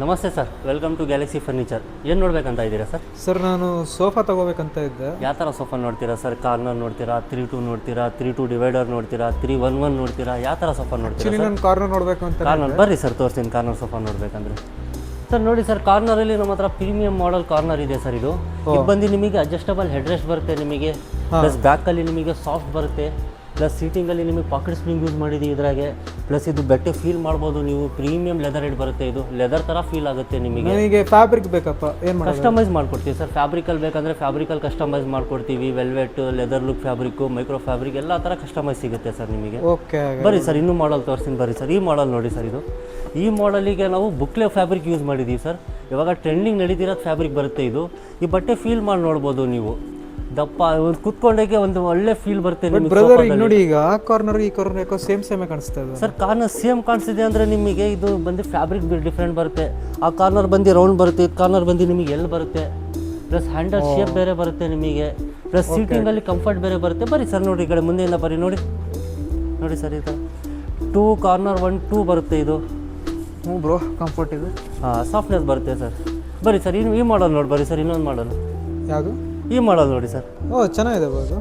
ನಮಸ್ತೆ sir, welcome to Galaxy Furniture. ಏನು ನೋಡ್ಬೇಕಂತ ಇದ್ದೀರಾ ಸರ್? ಸರ್ ನಾನು ಸೋಫಾ ತಗೋಬೇಕಂತ ಇದ್ದೆ. ಯಾವ ಥರ ಸೋಫಾ ನೋಡ್ತೀರಾ ಸರ್? ಕಾರ್ನರ್ ನೋಡ್ತೀರಾ, 3-2 ನೋಡ್ತೀರಾ, 3-2 ಡಿವೈಡರ್ ನೋಡ್ತೀರಾ, 3-1-1 ನೋಡ್ತೀರಾ? ಯಾವ ಥರ ಸೋಫಾ ನೋಡ್ತೀರಾ? ಆಕ್ಚುಲಿ ನಾನು ಕಾರ್ನರ್ ನೋಡಬೇಕು ಅಂತ. ಕಾರ್ನರ್ ಬರ್ರಿ ಸರ್, ತೋರಿಸ್ತೀನಿ ಕಾರ್ನರ್ ಸೋಫಾ ನೋಡಬೇಕಂದ್ರೆ. ಸರ್ ನೋಡಿ ಸರ್, ಕಾರ್ನರಲ್ಲಿ ನಮ್ಮ ಹತ್ರ ಪ್ರೀಮಿಯಂ ಮಾಡೆಲ್ ಕಾರ್ನರ್ ಇದೆ ಸರ್. ಇದು ಬಂದು ನಿಮಗೆ ಅಡ್ಜಸ್ಟಬಲ್ ಹೆಡ್ ರೆಸ್ಟ್ ಬರುತ್ತೆ ನಿಮಗೆ, ಪ್ಲಸ್ ಬ್ಯಾಕಲ್ಲಿ ನಿಮಗೆ ಸಾಫ್ಟ್ ಬರುತ್ತೆ, ಪ್ಲಸ್ ಸೀಟಿಂಗಲ್ಲಿ ನಿಮಗೆ ಪಾಕೆಟ್ ಸ್ಪ್ರಿಂಗ್ ಯೂಸ್ ಮಾಡಿದ್ದೀವಿ ಇದ್ರಾಗೆ. ಪ್ಲಸ್ ಇದು ಬೆಟ್ಟೆ ಫೀಲ್ ಮಾಡ್ಬೋದು ನೀವು. ಪ್ರೀಮಿಯಂ ಲೆದರ್ ಹೆಡ್ ಬರುತ್ತೆ, ಇದು ಲೆದರ್ ಥರ ಫೀಲ್ ಆಗುತ್ತೆ ನಿಮಗೆ. ನನಗೆ ಫ್ಯಾಬ್ರಿಕ್ ಬೇಕಪ್ಪ, ಏನು ಮಾಡಿ ಕಸ್ಟಮೈಸ್ ಮಾಡ್ಕೊಡ್ತೀವಿ ಸರ್. ಫ್ಯಾಬ್ರಿಕಲ್ಲಿ ಬೇಕಂದರೆ ಫ್ಯಾಬ್ರಿಕಲ್ಲಿ ಕಸ್ಟಮೈಸ್ ಮಾಡ್ಕೊಡ್ತೀವಿ. Velvet, leather look fabric, micro fabric ಎಲ್ಲ ಥರ ಕಸ್ಟಮೈಸ್ ಸಿಗುತ್ತೆ ಸರ್ ನಿಮಗೆ. ಓಕೆ ಬರೀ ಸರ್, ಇನ್ನೂ ಮಾಡಲ್ ತೋರಿಸ್ತೀನಿ ಬರ್ರಿ ಸರ್. ಈ ಮಾಡಲ್ ನೋಡಿ ಸರ್, ಇದು ಈ ಮಾಡಲಿಗೆ ನಾವು ಬುಕ್ಲೆ ಫ್ಯಾಬ್ರಿಕ್ ಯೂಸ್ ಮಾಡಿದ್ದೀವಿ ಸರ್. ಇವಾಗ ಟ್ರೆಂಡಿಂಗ್ ನಡೀತಿರೋದು ಫ್ಯಾಬ್ರಿಕ್ ಬರುತ್ತೆ ಇದು. ಈ ಬಟ್ಟೆ ಫೀಲ್ ಮಾಡಿ ನೋಡ್ಬೋದು ನೀವು. ದಪ್ಪ ಒಂದು ಕುತ್ಕೊಂಡಾಗೆ ಒಂದು ಒಳ್ಳೆ ಫೀಲ್ ಬರುತ್ತೆ ನಿಮಗೆ. ಬ್ರದರ್ ಈಗ ನೋಡಿ, ಈಗ ಆ ಕಾರ್ನರ್ ಈ ಕಾರ್ನರ್ ಯಾಕೋ ಸೇಮ್ ಕಾಣಿಸ್ತಾ ಇದೆ ಸರ್. ಕಾರ್ನರ್ ಸೇಮ್ ಕಾಣಿಸ್ತಿದೆ ಅಂದರೆ ನಿಮಗೆ ಇದು ಬಂದು ಫ್ಯಾಬ್ರಿಕ್ ಡಿಫ್ರೆಂಟ್ ಬರುತ್ತೆ. ಆ ಕಾರ್ನರ್ ಬಂದು ರೌಂಡ್ ಬರುತ್ತೆ, ಇದು ಕಾರ್ನರ್ ಬಂದು ನಿಮಗೆ ಎಲ್ ಬರುತ್ತೆ. ಪ್ಲಸ್ ಹ್ಯಾಂಡಲ್ ಶೇಪ್ ಬೇರೆ ಬರುತ್ತೆ ನಿಮಗೆ. ಪ್ಲಸ್ ಸೀಟಿಂಗಲ್ಲಿ ಕಂಫರ್ಟ್ ಬೇರೆ ಬರುತ್ತೆ. ಬರೀ ಸರ್ ನೋಡಿ, ಈ ಕಡೆ ಮುಂದೆಯಿಂದ ಬರೀ ನೋಡಿ ನೋಡಿ ಸರ್. ಇದು 2 ಕಾರ್ನರ್ 1-2 ಬರುತ್ತೆ ಇದು. ಹ್ಞೂ ಬ್ರೋ, ಕಂಫರ್ಟ್ ಇದೆ. ಹಾಂ, ಸಾಫ್ಟ್ನೆಸ್ ಬರುತ್ತೆ ಸರ್. ಬರೀ ಸರ್, ಇನ್ನು ಈ ಮಾಡಲ್ ನೋಡಿ ಬರ್ರಿ ಸರ್. ಇನ್ನೊಂದು ಮಾಡಲ್, ಯಾವುದು? ಈ ಮಾಡಲ್ ನೋಡಿ ಸರ್. ಓ ಚೆನ್ನಾಗಿದೆ ಬ್ರೋ.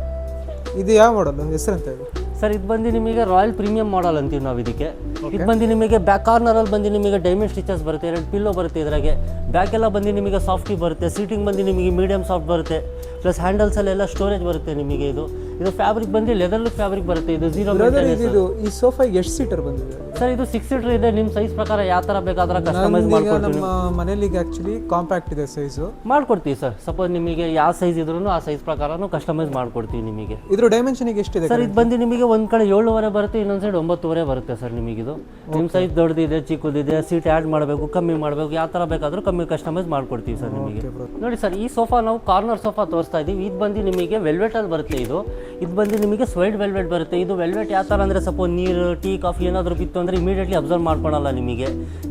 ಇದು ಯಾವ ಮಾಡಲ್, ಹೆಸರಂತ ಇದು? ಸರ್ ಇದು ಬಂದು ನಿಮಗೆ ರಾಯಲ್ ಪ್ರೀಮಿಯಂ ಮಾಡಲ್ ಅಂತೀವಿ ನಾವು ಇದಕ್ಕೆ. ಇದು ಬಂದು ನಿಮಗೆ ಬ್ಯಾಕ್ ಕಾರ್ನರಲ್ಲಿ ಬಂದು ನಿಮಗೆ ಡೈಮಂಡ್ ಸ್ಟಿಚಸ್ ಬರುತ್ತೆ, 2 ಪಿಲ್ಲೋ ಬರುತ್ತೆ ಇದ್ರಾಗೆ. ಬ್ಯಾಕ್ ಎಲ್ಲ ಬಂದು ನಿಮಗೆ ಸಾಫ್ಟಿ ಬರುತ್ತೆ. ಸೀಟಿಂಗ್ ಬಂದು ನಿಮಗೆ ಮೀಡಿಯಂ ಸಾಫ್ಟ್ ಬರುತ್ತೆ. ಪ್ಲಸ್ ಹ್ಯಾಂಡಲ್ಸಲ್ಲೆಲ್ಲ ಸ್ಟೋರೇಜ್ ಬರುತ್ತೆ ನಿಮಗೆ. ಇದು ಫ್ಯಾಬ್ರಿಕ್ ಬಂದು ಲೆದರ್ ಲುಕ್ ಫ್ಯಾಬ್ರಿಕ್ ಬರುತ್ತೆ. ಇದು 0 ಮೇಂಟೆನೆನ್ಸ್. ಇದು ಈ ಸೋಫಾಗೆ ಎಷ್ಟು ಸೀಟರ್ ಬಂದಿದೆ ಸರ್? ಇದು 6 ಸೀಟರ್ ಇದೆ. ನಿಮ್ಮ ಸೈಜ್ ಪ್ರಕಾರ ಯಾವ ಥರ ಬೇಕಾದ್ರೆ ಕಸ್ಟಮೈಸ್ ಮಾಡ್ಕೊಡ್ತೀವಿ. ನಮ್ಮ ಮನೇಲಿ ಆ್ಯಕ್ಚುಲಿ ಕಾಂಪ್ಯಾಕ್ಟ್ ಇದೆ ಸೈಜು, ಮಾಡ್ಕೊಡ್ತೀವಿ ಸರ್. ಸಪೋಸ್ ನಿಮಗೆ ಯಾವ ಸೈಜ್ ಇದ್ರೂ ಆ ಸೈಜ್ ಪ್ರಕಾರನೂ ಕಸ್ಟಮೈಸ್ ಮಾಡ್ಕೊಡ್ತೀವಿ ನಿಮಗೆ. ಇದ್ರ ಡೈಮೆನ್ಷನಿಗೆ ಎಷ್ಟಿದೆ ಸರ್? ಇದು ಬಂದು ನಿಮಗೆ ಒಂದು ಕಡೆ 7.5 ಬರುತ್ತೆ, ಇನ್ನೊಂದು ಸೈಡ್ 9.5 ಬರುತ್ತೆ ಸರ್ ನಿಮಗಿದು. ನಿಮ್ಮ ಸೈಜ್ ದೊಡ್ಡದಿದೆ, ಚಿಕ್ಕದಿದೆ, ಸೀಟ್ ಆ್ಯಡ್ ಮಾಡಬೇಕು, ಕಮ್ಮಿ ಮಾಡಬೇಕು, ಯಾವ ಥರ ಬೇಕಾದರೂ ಕಮ್ಮಿ ಕಸ್ಟಮೈಸ್ ಮಾಡ್ಕೊಡ್ತೀವಿ ಸರ್ ನಿಮಗೆ. ನೋಡಿ ಸರ್, ಈ ಸೋಫಾ ನಾವು ಕಾರ್ನರ್ ಸೋಫಾ ತೋರಿಸ್ತಾ ಇದ್ದೀವಿ. ಇದು ಬಂದು ನಿಮಗೆ ವೆಲ್ವೆಟಲ್ಲಿ ಬರುತ್ತೆ. ಇದು ಬಂದು ನಿಮಗೆ ಸ್ವೆಲ್ಡ್ ವೆಲ್ವೆಟ್ ಬರುತ್ತೆ. ಇದು ವೆಲ್ವೆಟ್ ಯಾವ ಥರ ಅಂದರೆ ಸಪೋಸ್ ನೀರು, ಟೀ, ಕಾಫಿ ಏನಾದರೂ ಬಿತ್ತು ಅಂದರೆ ಇಮಿಡಿಯೇಟ್ಲಿ ಅಬ್ಸರ್ವ್ ಮಾಡ್ಕೊಳಲ್ಲ ನಿಮಗೆ.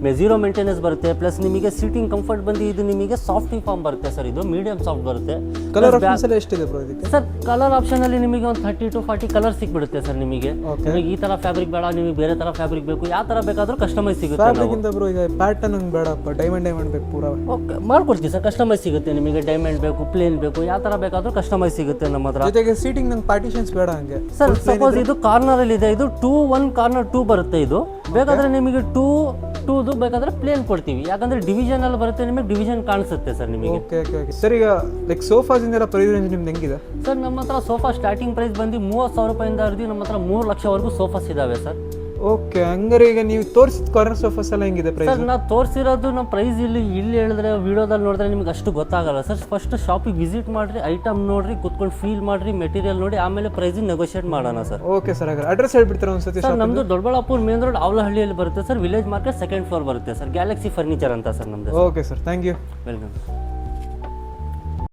0 ಮೇಂಟೆನೆನ್ಸ್ ಬರುತ್ತೆ. ಪ್ಲಸ್ ನಿಮಗೆ ಸೀಟಿಂಗ್ ಕಂಫರ್ಟ್ ಬಂದು ಇದು ನಿಮಗೆ ಸಾಫ್ಟಿಂಗ್ ಫಾರ್ಮ್ ಬರುತ್ತೆ ಸರ್. ಇದು ಮೀಡಿಯಂ ಸಾಫ್ಟ್ ಬರುತ್ತೆ. ಕಲರ್ ಆಪ್ಷನ್ಸ್ ಎಷ್ಟಿದೆ ಬ್ರೋ ಇದಕ್ಕೆ? ಸರ್ ಕಲರ್ ಆಪ್ಷನಲ್ಲಿ ನಿಮಗೆ ಒಂದು 30 to 40 ಕಲರ್ ಸಿಕ್ಬಿಡುತ್ತೆ ಸರ್ ನಿಮಗೆ. ನಿಮಗೆ ಈ ಥರ ಫ್ಯಾಬ್ರಿಕ್ ಬೇಡ, ನಿಮಗೆ ಬೇರೆ ಥರ ಫ್ಯಾಬ್ರಿಕ್ ಬೇಕು, ಯಾವ ಥರ ಬೇಕಾದರೂ ಕಸ್ಟಮೈಸ್ ಸಿಗುತ್ತೆ. ಫ್ಯಾಬ್ರಿಕ್ಕಿಂತ ಬ್ರೋ ಈಗ ಪ್ಯಾಟರ್ನ್ ಹಂಗೆ ಬೇಡಪ್ಪ, ಡೈಮಂಡ್ ಬೇಕು ಪೂರ. ಓಕೆ, ಮಾಡ್ಕೊಡ್ತೀವಿ ಸರ್. ಕಸ್ಟಮೈಸ್ ಸಿಗುತ್ತೆ ನಿಮಗೆ. ಡೈಮಂಡ್ ಬೇಕು, ಪ್ಲೇನ್ ಬೇಕು, ಯಾವ ಥರ ಬೇಕಾದರೂ ಕಸ್ಟಮೈಸ್ ಸಿಗುತ್ತೆ ನಮ್ಮ ಹತ್ರ. ಜೊತೆಗೆ ಸೀಟಿಂಗ್ ನಂಗೆ ಪಾರ್ಟಿಷನ್ಸ್ ಬೇಡ ಹಂಗೆ ಸರ್. ಸಪೋಸ್ ಇದು ಕಾರ್ನರಲ್ಲಿ ಇದೆ, ಇದು 2-1 ಕಾರ್ನರ್ 2 ಬರುತ್ತೆ. ಇದು ಬೇಕಾದರೆ ನಿಮಗೆ 2-2 ಬೇಕಾದರೆ ಪ್ಲೇನ್ ಕೊಡ್ತೀವಿ. ಯಾಕಂದರೆ ಡಿವಿಷನ್ ಅಲ್ಲಿ ಬರುತ್ತೆ, ನಿಮಗೆ ಡಿವಿಷನ್ ಕಾಣಿಸುತ್ತೆ ಸರ್ ನಿಮಗೆ. Okay okay okay sir. ಈಗ ಲೈಕ್ ಸೋಫಾದಿಂದ ಎಲ್ಲ ಪ್ರೈಸ್ ರೇಂಜ್ ನಿಮ್ದು ಹೆಂಗಿದೆ ಸರ್? ನಮ್ಮ ಹತ್ರ ಸೋಫಾ ಸ್ಟಾರ್ಟಿಂಗ್ ಪ್ರೈಸ್ ಬಂದು 30,000 ರೂಪಾಯಿಂದ ಹಿಡಿದು ನಮ್ಮ ಹತ್ರ 3 ಲಕ್ಷವರೆಗೂ ಸೋಫಾಸ್ ಇದಾವೆ ಸರ್. ಓಕೆ, ಹಂಗಾರೆ ಈಗ ನೀವು ತೋರಿಸಿದ ಕಾರ್ನರ್ ಸೋಫಾಸ್ ಎಲ್ಲ ಹೆಂಗಿದೆ ಪ್ರೈಸ್? ಸರ್ ನಾವು ತೋರಿಸಿರೋದು ನಮ್ಮ ಪ್ರೈಸ್ ಇಲ್ಲಿ ಹೇಳಿದ್ರೆ ವಿಡಿಯೋದಲ್ಲಿ ನೋಡಿದ್ರೆ ನಿಮ್ಗೆ ಅಷ್ಟು ಗೊತ್ತಾಗಲ್ಲ ಸರ್. ಫಸ್ಟ್ ಶಾಪಿಗೆ ವಿಸಿಟ್ ಮಾಡಿರಿ, ಐಟಮ್ ನೋಡಿರಿ, ಕುತ್ಕೊಂಡು ಫೀಲ್ ಮಾಡಿರಿ, ಮೆಟೀರಿಯಲ್ ನೋಡಿ, ಆಮೇಲೆ ಪ್ರೈಸಿಗೆ ನೆಗೋಷಿಯೇಟ್ ಮಾಡೋಣ ಸರ್. Okay sir. ಹಾಗಾದ್ರೆ ಅಡ್ರೆಸ್ ಹೇಳ್ಬಿಡ್ತಾರೆ ಒಂದ್ಸತಿ? ಸರ್ ನಮ್ಮದು ದೊಡ್ಡಬಳ್ಳಾಪುರ ಮೇನ್ ರೋಡ್ ಅವಲಹಳ್ಳಿಯಲ್ಲಿ ಬರುತ್ತೆ sir. Village market 2nd floor ಬರುತ್ತೆ ಸರ್. ಗ್ಯಾಲಕ್ಸಿ ಫರ್ನಿಚರ್ ಅಂತ ಸರ್ ನಮ್ಮದು. Okay sir, thank you. Welcome.